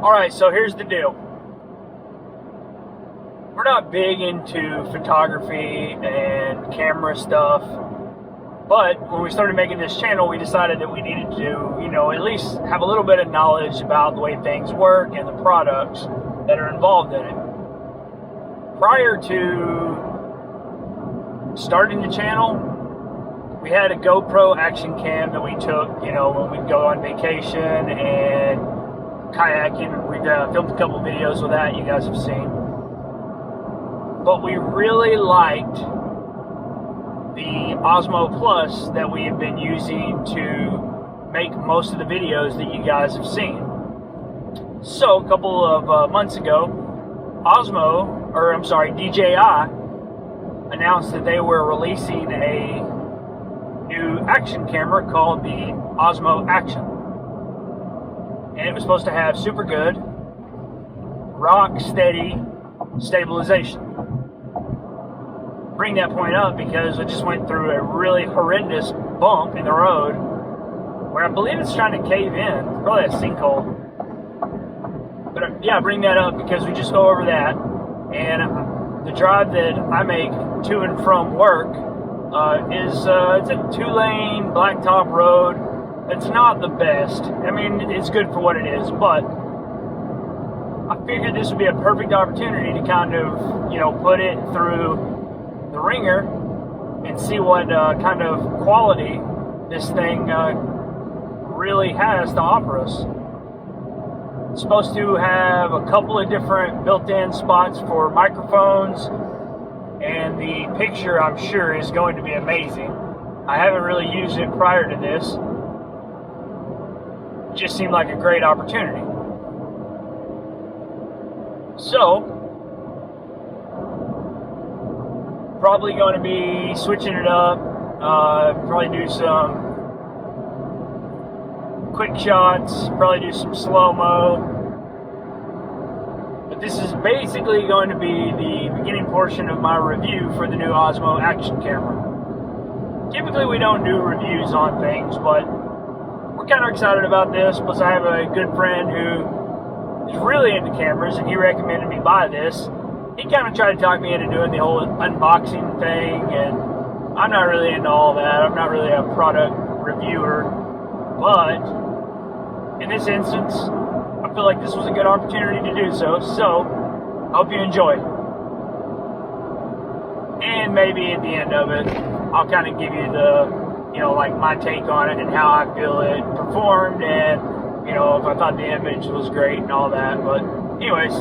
Alright, so here's the deal. We're not big into photography and camera stuff, but when we started making this channel, we decided that we needed to, at least have a little bit of knowledge about the way things work and the products that are involved in it. Prior to starting the channel, we had a GoPro action cam that we took, when we'd go on vacation and kayaking. We've filmed a couple videos with that you guys have seen. But we really liked the Osmo Plus that we have been using to make most of the videos that you guys have seen. So a couple of months ago, DJI announced that they were releasing a new action camera called the Osmo Action. And it was supposed to have super good, rock steady stabilization. Bring that point up because I just went through a really horrendous bump in the road where I believe it's trying to cave in. Probably a sinkhole. But yeah, bring that up because we just go over that. And the drive that I make to and from work it's a 2-lane blacktop road. It's not the best. I mean, it's good for what it is, but I figured this would be a perfect opportunity to kind of, put it through the ringer and see what kind of quality this thing really has to offer us. It's supposed to have a couple of different built-in spots for microphones, and the picture, I'm sure, is going to be amazing. I haven't really used it prior to this. It just seemed like a great opportunity. So, probably going to be switching it up, probably do some quick shots, probably do some slow-mo. But this is basically going to be the beginning portion of my review for the new Osmo Action Camera. Typically we don't do reviews on things, but we're kind of excited about this. Plus I have a good friend who is really into cameras and he recommended me buy this. He kind of tried to talk me into doing the whole unboxing thing, and I'm not really into all that. I'm not really a product reviewer, but in this instance, I feel like this was a good opportunity to do so. So, I hope you enjoy. And maybe at the end of it, I'll kind of give you the, like my take on it and how I feel it performed, and, if I thought the image was great and all that. But, anyways.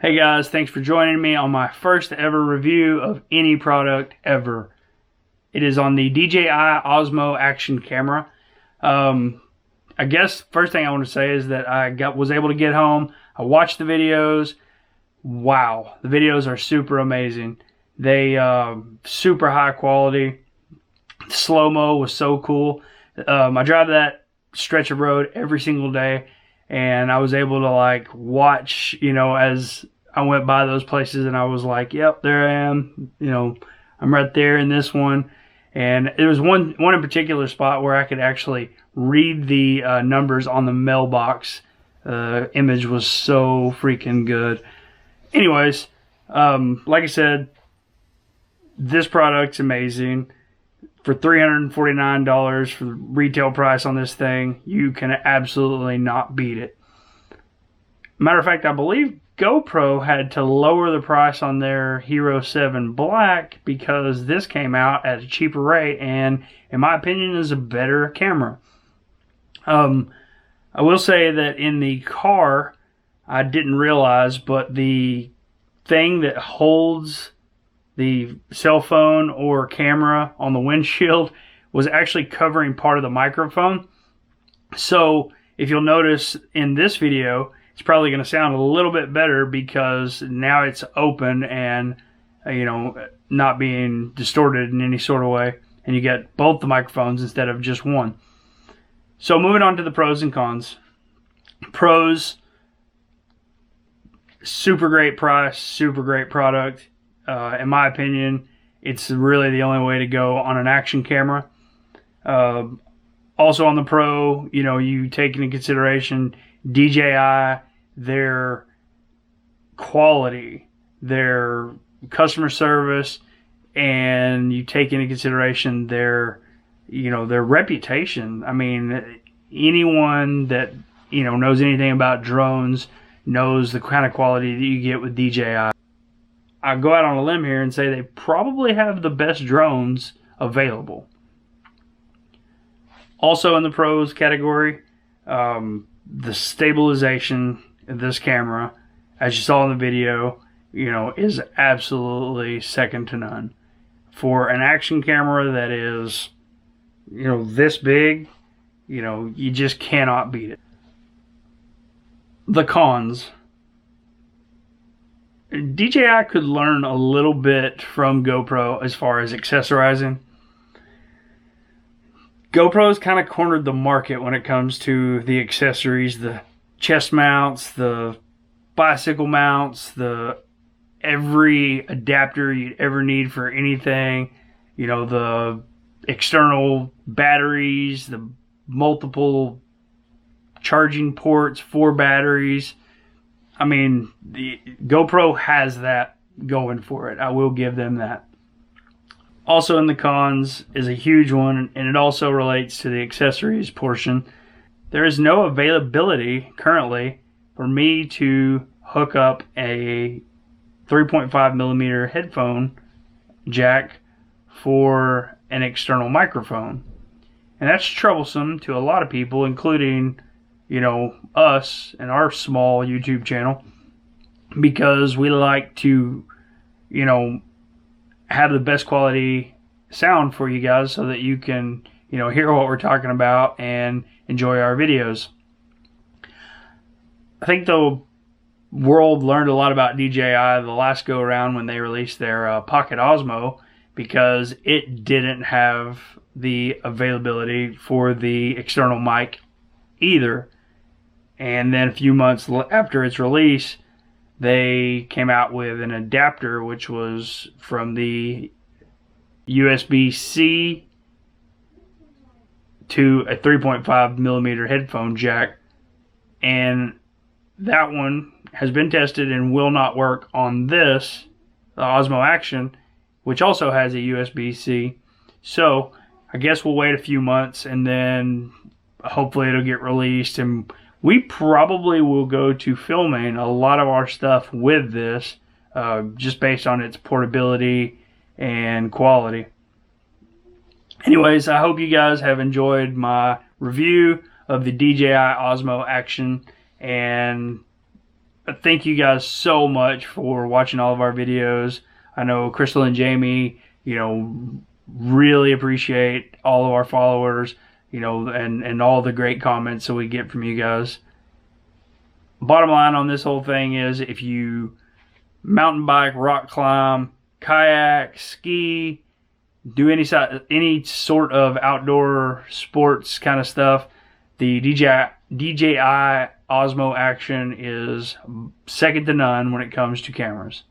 Hey guys, thanks for joining me on my first ever review of any product ever. It is on the DJI Osmo Action Camera. I guess first thing I want to say is that I was able to get home. I watched the videos. Wow, the videos are super amazing. They super high quality. Slow-mo was so cool. I drive that stretch of road every single day, and I was able to like watch, as I went by those places, and I was like, yep, there I am. I'm right there in this one. And there was one in particular spot where I could actually read the numbers on the mailbox. Image was so freaking good. Anyways, like I said, this product's amazing. For $349 for the retail price on this thing, you can absolutely not beat it. Matter of fact, I believe GoPro had to lower the price on their Hero 7 Black because this came out at a cheaper rate and, in my opinion, is a better camera. I will say that in the car, I didn't realize, but the thing that holds the cell phone or camera on the windshield was actually covering part of the microphone. So if you'll notice in this video, it's probably going to sound a little bit better because now it's open and not being distorted in any sort of way, and you get both the microphones instead of just one. So moving on to the pros and cons. Pros: super great price, super great product. In my opinion, it's really the only way to go on an action camera. Also on the Pro, you take into consideration DJI, their quality, their customer service, and you take into consideration their reputation. I mean, anyone that knows anything about drones knows the kind of quality that you get with DJI. I go out on a limb here and say they probably have the best drones available. Also in the pros category, the stabilization of this camera, as you saw in the video, is absolutely second to none. For an action camera that is, this big, you just cannot beat it. The cons: DJI could learn a little bit from GoPro as far as accessorizing. GoPro's kind of cornered the market when it comes to the accessories, the chest mounts, the bicycle mounts, every adapter you'd ever need for anything, the external batteries, the multiple charging ports for batteries. I mean, the GoPro has that going for it. I will give them that. Also in the cons is a huge one, and it also relates to the accessories portion. There is no availability currently for me to hook up a 3.5mm headphone jack for an external microphone. And that's troublesome to a lot of people, including us and our small YouTube channel, because we like to, have the best quality sound for you guys so that you can, hear what we're talking about and enjoy our videos. I think the world learned a lot about DJI the last go around when they released their Pocket Osmo, because it didn't have the availability for the external mic either. And then a few months after its release, they came out with an adapter, which was from the USB-C to a 3.5mm headphone jack. And that one has been tested and will not work on this, the Osmo Action, which also has a USB-C. So I guess we'll wait a few months and then hopefully it'll get released, and we probably will go to filming a lot of our stuff with this, just based on its portability and quality. Anyways, I hope you guys have enjoyed my review of the DJI Osmo Action, and thank you guys so much for watching all of our videos. I know Crystal and Jamie, really appreciate all of our followers, and all the great comments that we get from you guys. Bottom line on this whole thing is, if you mountain bike, rock climb, kayak, ski, do any sort of outdoor sports kind of stuff, the DJI Osmo Action is second to none when it comes to cameras.